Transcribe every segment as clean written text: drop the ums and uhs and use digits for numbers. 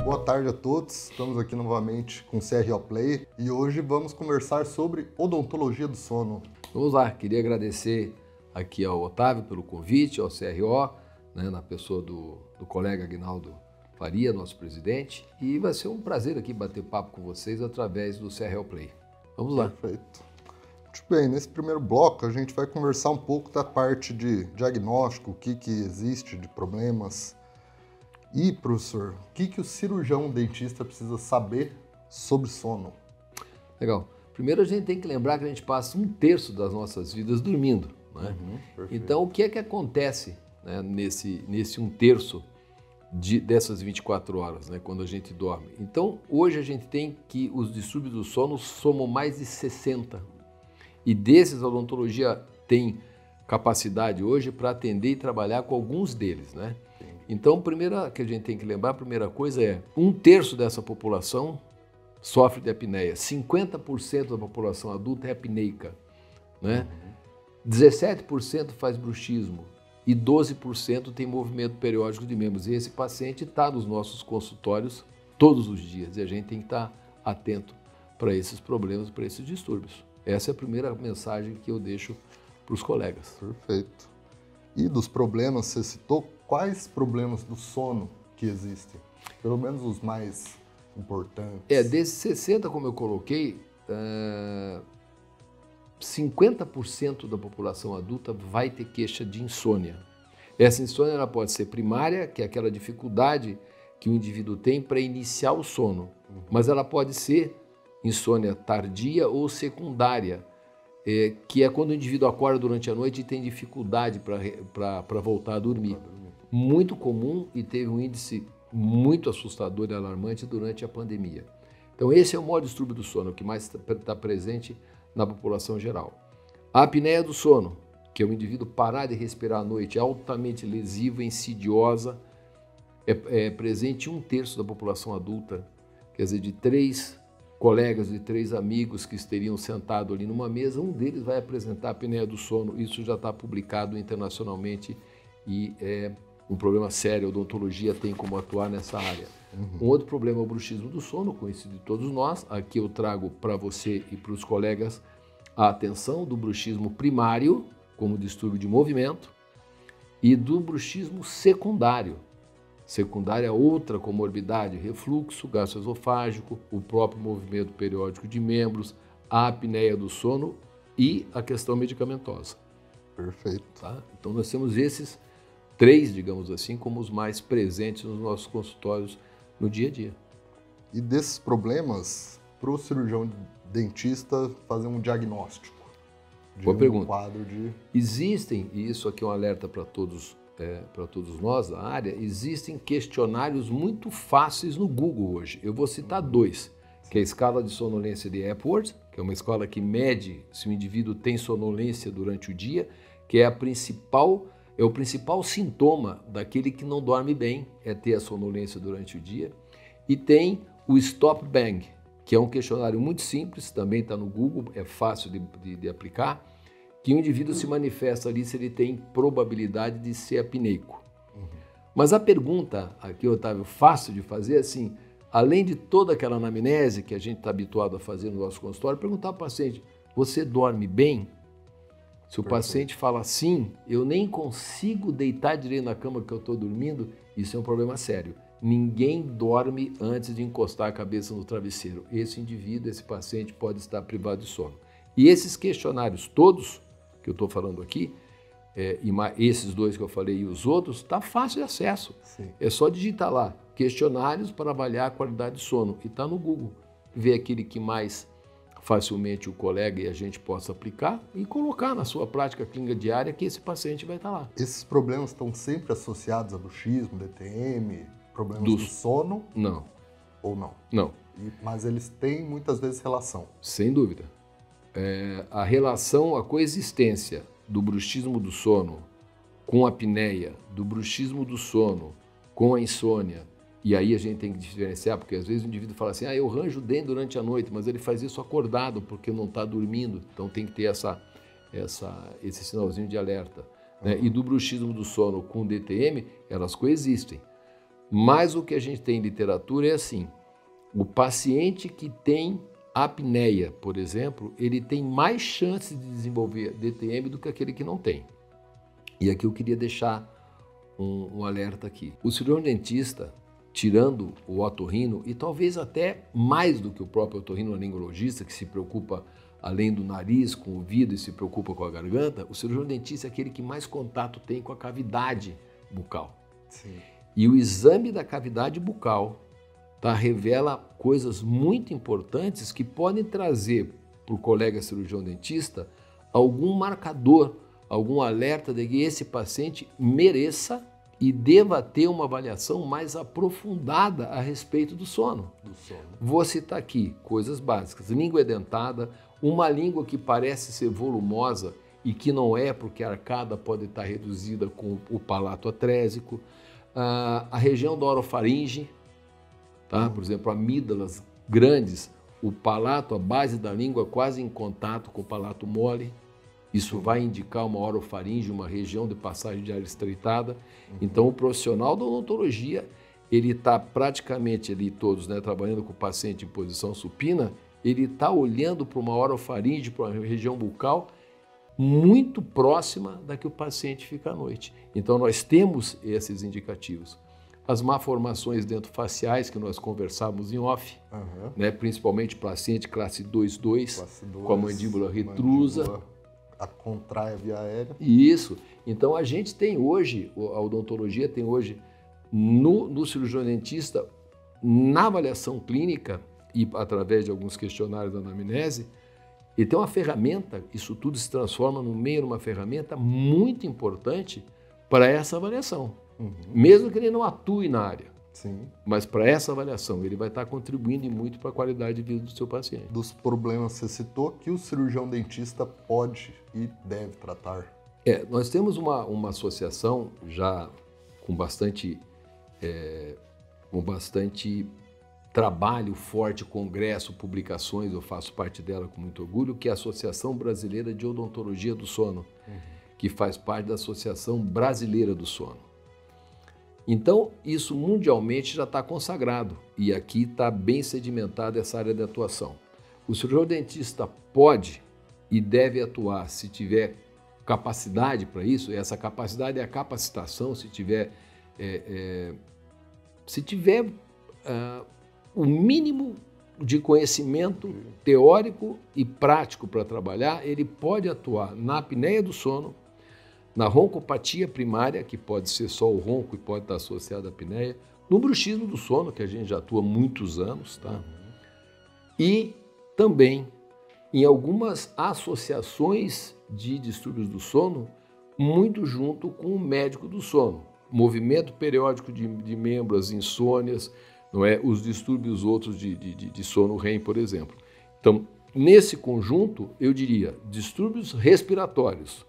Boa tarde a todos, estamos aqui novamente com o CRO Play e hoje vamos conversar sobre odontologia do sono. Vamos lá, queria agradecer aqui ao Otávio pelo convite, ao CRO, na pessoa do colega Aguinaldo Faria, nosso presidente, e vai ser um prazer aqui bater papo com vocês através do CRO Play. Vamos lá. Perfeito. Muito bem, nesse primeiro bloco a gente vai conversar um pouco da parte de diagnóstico, o que existe de problemas. E, professor, o que o cirurgião dentista precisa saber sobre sono? Legal. Primeiro a gente tem que lembrar que a gente passa 1/3 das nossas vidas dormindo, né? Então, o que é que acontece, né, nesse 1/3 dessas 24 horas, né, quando a gente dorme? Então, hoje a gente tem que os distúrbios do sono somam mais de 60. E desses, a odontologia tem capacidade hoje para atender e trabalhar com alguns deles, né? Então, que a gente tem que lembrar, a primeira coisa é 1/3 dessa população sofre de apneia. 50% da população adulta é apneica, né? 17% faz bruxismo e 12% tem movimento periódico de membros. E esse paciente está nos nossos consultórios todos os dias e a gente tem que estar atento para esses problemas, para esses distúrbios. Essa é a primeira mensagem que eu deixo para os colegas. Perfeito. E dos problemas, você citou quais problemas do sono que existem? Pelo menos os mais importantes. Desses 60, como eu coloquei, 50% da população adulta vai ter queixa de insônia. Essa insônia ela pode ser primária, que é aquela dificuldade que o indivíduo tem para iniciar o sono, mas ela pode ser insônia tardia ou secundária, que é quando o indivíduo acorda durante a noite e tem dificuldade para voltar a dormir. Muito comum e teve um índice muito assustador e alarmante durante a pandemia. Então esse é o maior distúrbio do sono, que mais está presente na população geral. A apneia do sono, que é o indivíduo parar de respirar à noite, é altamente lesiva, insidiosa, é presente em 1/3 da população adulta, quer dizer, de 3 colegas, de 3 amigos que estariam sentados ali numa mesa, um deles vai apresentar a apneia do sono. Isso já está publicado internacionalmente e é um problema sério. A odontologia tem como atuar nessa área. Um outro problema é o bruxismo do sono, conhecido de todos nós. Aqui eu trago para você e para os colegas a atenção do bruxismo primário, como distúrbio de movimento, e do bruxismo secundário. Secundária é outra comorbidade, refluxo gastroesofágico, o próprio movimento periódico de membros, a apneia do sono e a questão medicamentosa. Perfeito. Tá? Então nós temos esses 3, digamos assim, como os mais presentes nos nossos consultórios no dia a dia. E desses problemas, para o cirurgião dentista fazer um diagnóstico de Boa pergunta. Quadro de... Existem, e isso aqui é um alerta para todos nós da área, existem questionários muito fáceis no Google hoje. Eu vou citar 2, que é a escala de sonolência de Epworth, que é uma escala que mede se o indivíduo tem sonolência durante o dia, que é o principal sintoma daquele que não dorme bem, é ter a sonolência durante o dia. E tem o Stop Bang, que é um questionário muito simples, também está no Google, é fácil de aplicar, que o indivíduo se manifesta ali se ele tem probabilidade de ser apneico. Mas a pergunta aqui, Otávio, fácil de fazer, assim, além de toda aquela anamnese que a gente está habituado a fazer no nosso consultório, perguntar ao paciente, você dorme bem? Se o paciente fala sim, eu nem consigo deitar direito na cama que eu estou dormindo, isso é um problema sério. Ninguém dorme antes de encostar a cabeça no travesseiro. Esse indivíduo, esse paciente pode estar privado de sono. E esses questionários todos que eu estou falando aqui, esses 2 que eu falei e os outros, está fácil de acesso. Sim. É só digitar lá, questionários para avaliar a qualidade de sono. E está no Google. Ver aquele que mais facilmente o colega e a gente possa aplicar e colocar na sua prática clínica diária que esse paciente vai estar lá. Esses problemas estão sempre associados a bruxismo, DTM, problemas do sono? Não. Ou não? Não. Mas eles têm muitas vezes relação. Sem dúvida. A relação, a coexistência do bruxismo do sono com a apneia, do bruxismo do sono com a insônia, e aí a gente tem que diferenciar, porque às vezes o indivíduo fala assim, eu ranjo o dente durante a noite, mas ele faz isso acordado porque não está dormindo, então tem que ter esse sinalzinho de alerta. Né? E do bruxismo do sono com o DTM, elas coexistem. Mas o que a gente tem em literatura é assim, o paciente que tem apneia, por exemplo, ele tem mais chances de desenvolver DTM do que aquele que não tem. E aqui eu queria deixar um alerta aqui. O cirurgião dentista, tirando o otorrino, e talvez até mais do que o próprio otorrinolaringologista, que se preocupa além do nariz, com o ouvido e se preocupa com a garganta, o cirurgião dentista é aquele que mais contato tem com a cavidade bucal. Sim. E o exame da cavidade bucal revela coisas muito importantes que podem trazer para o colega cirurgião dentista algum marcador, algum alerta de que esse paciente mereça e deva ter uma avaliação mais aprofundada a respeito do sono. Vou citar aqui coisas básicas: língua edentada, uma língua que parece ser volumosa e que não é, porque a arcada pode estar reduzida com o palato atrésico, a região da orofaringe, tá? Por exemplo, amígdalas grandes, o palato, a base da língua quase em contato com o palato mole. Isso vai indicar uma orofaringe, uma região de passagem de ar estreitada. Então, o profissional da odontologia, ele está praticamente ali todos, né, trabalhando com o paciente em posição supina, ele está olhando para uma orofaringe, para uma região bucal muito próxima da que o paciente fica à noite. Então, nós temos esses indicativos. As malformações dentofaciais que nós conversávamos em off, né, principalmente paciente classe 2, com a mandíbula retrusa. A contrai a via aérea. Isso. Então, a gente tem hoje, a odontologia tem hoje, no cirurgião dentista, na avaliação clínica e através de alguns questionários da anamnese, ele tem uma ferramenta, isso tudo se transforma no meio de uma ferramenta muito importante para essa avaliação. Mesmo que ele não atue na área. Sim. Mas para essa avaliação, ele vai estar contribuindo muito para a qualidade de vida do seu paciente. Dos problemas você citou que o cirurgião dentista pode e deve tratar. Nós temos uma associação já com bastante trabalho forte, congresso, publicações, eu faço parte dela com muito orgulho, que é a Associação Brasileira de Odontologia do Sono, que faz parte da Associação Brasileira do Sono. Então, isso mundialmente já está consagrado e aqui está bem sedimentada essa área de atuação. O cirurgião dentista pode e deve atuar se tiver capacidade para isso, e essa capacidade é a capacitação, se tiver o mínimo de conhecimento teórico e prático para trabalhar, ele pode atuar na apneia do sono, na roncopatia primária, que pode ser só o ronco e pode estar associado à apneia, no bruxismo do sono, que a gente já atua há muitos anos, tá? E também em algumas associações de distúrbios do sono, muito junto com o médico do sono. Movimento periódico de membros, insônias, não é? Os distúrbios outros de sono REM, por exemplo. Então, nesse conjunto, eu diria distúrbios respiratórios,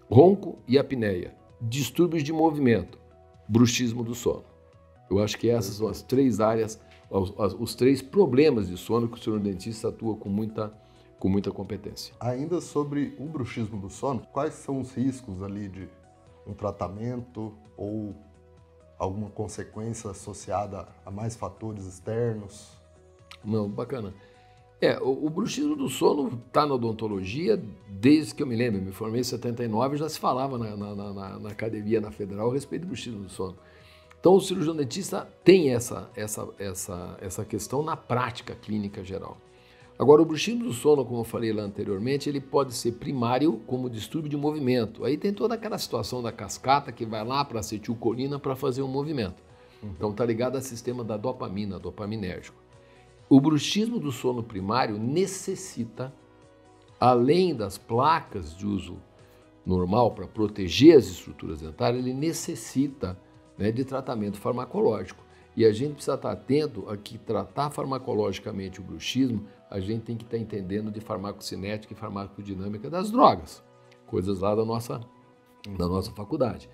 ronco e apneia, distúrbios de movimento, bruxismo do sono. Eu acho que essas são as três áreas, os três problemas de sono que o cirurgião dentista atua com muita competência. Ainda sobre o bruxismo do sono, quais são os riscos ali de um tratamento ou alguma consequência associada a mais fatores externos? Não, bacana. O bruxismo do sono está na odontologia desde que eu me lembro. Eu me formei em 79 e já se falava na academia, na federal, a respeito do bruxismo do sono. Então, o cirurgião dentista tem essa questão na prática clínica geral. Agora, o bruxismo do sono, como eu falei lá anteriormente, ele pode ser primário como distúrbio de movimento. Aí tem toda aquela situação da cascata que vai lá para a acetilcolina para fazer um movimento. Então, está ligado ao sistema da dopamina, dopaminérgico. O bruxismo do sono primário necessita, além das placas de uso normal para proteger as estruturas dentárias, ele necessita, né, de tratamento farmacológico. E a gente precisa estar atento a que tratar farmacologicamente o bruxismo, a gente tem que estar entendendo de farmacocinética e farmacodinâmica das drogas, coisas lá da nossa faculdade.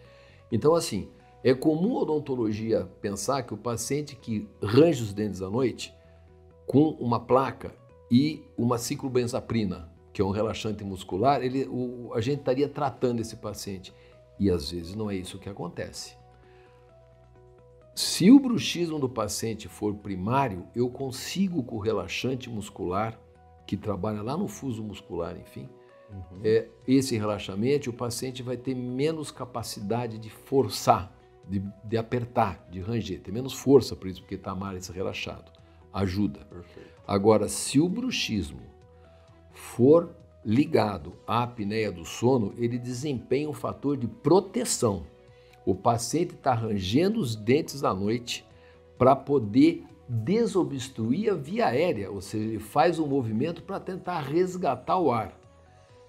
Então, assim, é comum a odontologia pensar que o paciente que range os dentes à noite com uma placa e uma ciclobenzaprina, que é um relaxante muscular, a gente estaria tratando esse paciente. E às vezes não é isso que acontece. Se o bruxismo do paciente for primário, eu consigo com o relaxante muscular, que trabalha lá no fuso muscular, enfim, esse relaxamento, o paciente vai ter menos capacidade de forçar, de apertar, de ranger, ter menos força por isso, porque está mais relaxado. Ajuda. Perfeito. Agora, se o bruxismo for ligado à apneia do sono, ele desempenha um fator de proteção. O paciente está rangendo os dentes à noite para poder desobstruir a via aérea, ou seja, ele faz um movimento para tentar resgatar o ar.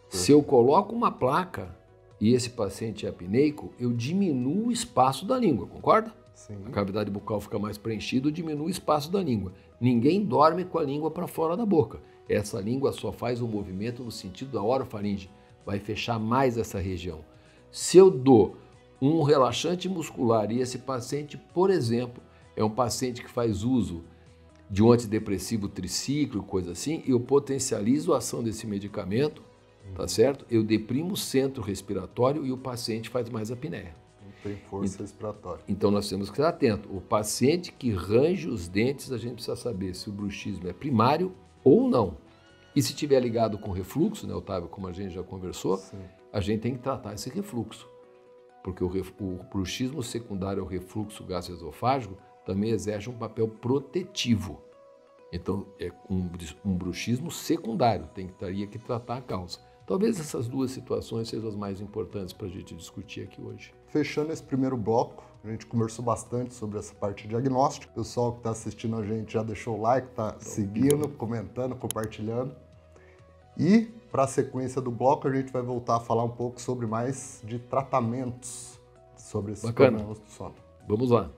Se eu coloco uma placa e esse paciente é apneico, eu diminuo o espaço da língua, concorda? Sim. A cavidade bucal fica mais preenchida, eu diminuo o espaço da língua. Ninguém dorme com a língua para fora da boca. Essa língua só faz um movimento no sentido da orofaringe, vai fechar mais essa região. Se eu dou um relaxante muscular e esse paciente, por exemplo, é um paciente que faz uso de um antidepressivo tricíclico, coisa assim, eu potencializo a ação desse medicamento, tá certo? Eu deprimo o centro respiratório e o paciente faz mais apneia. Não tem força respiratória. Então nós temos que estar atento. O paciente que range os dentes, a gente precisa saber se o bruxismo é primário ou não. E se estiver ligado com refluxo, né, Otávio, como a gente já conversou, Sim. a gente tem que tratar esse refluxo. Porque o bruxismo secundário ao refluxo gastroesofágico também exerce um papel protetivo. Então, é um bruxismo secundário, teria que tratar a causa. Talvez essas duas situações sejam as mais importantes para a gente discutir aqui hoje. Fechando esse primeiro bloco, a gente conversou bastante sobre essa parte diagnóstica. O pessoal que está assistindo a gente já deixou o like, está seguindo, comentando, compartilhando. E para a sequência do bloco, a gente vai voltar a falar um pouco sobre mais de tratamentos sobre esses problemas do sono. Vamos lá.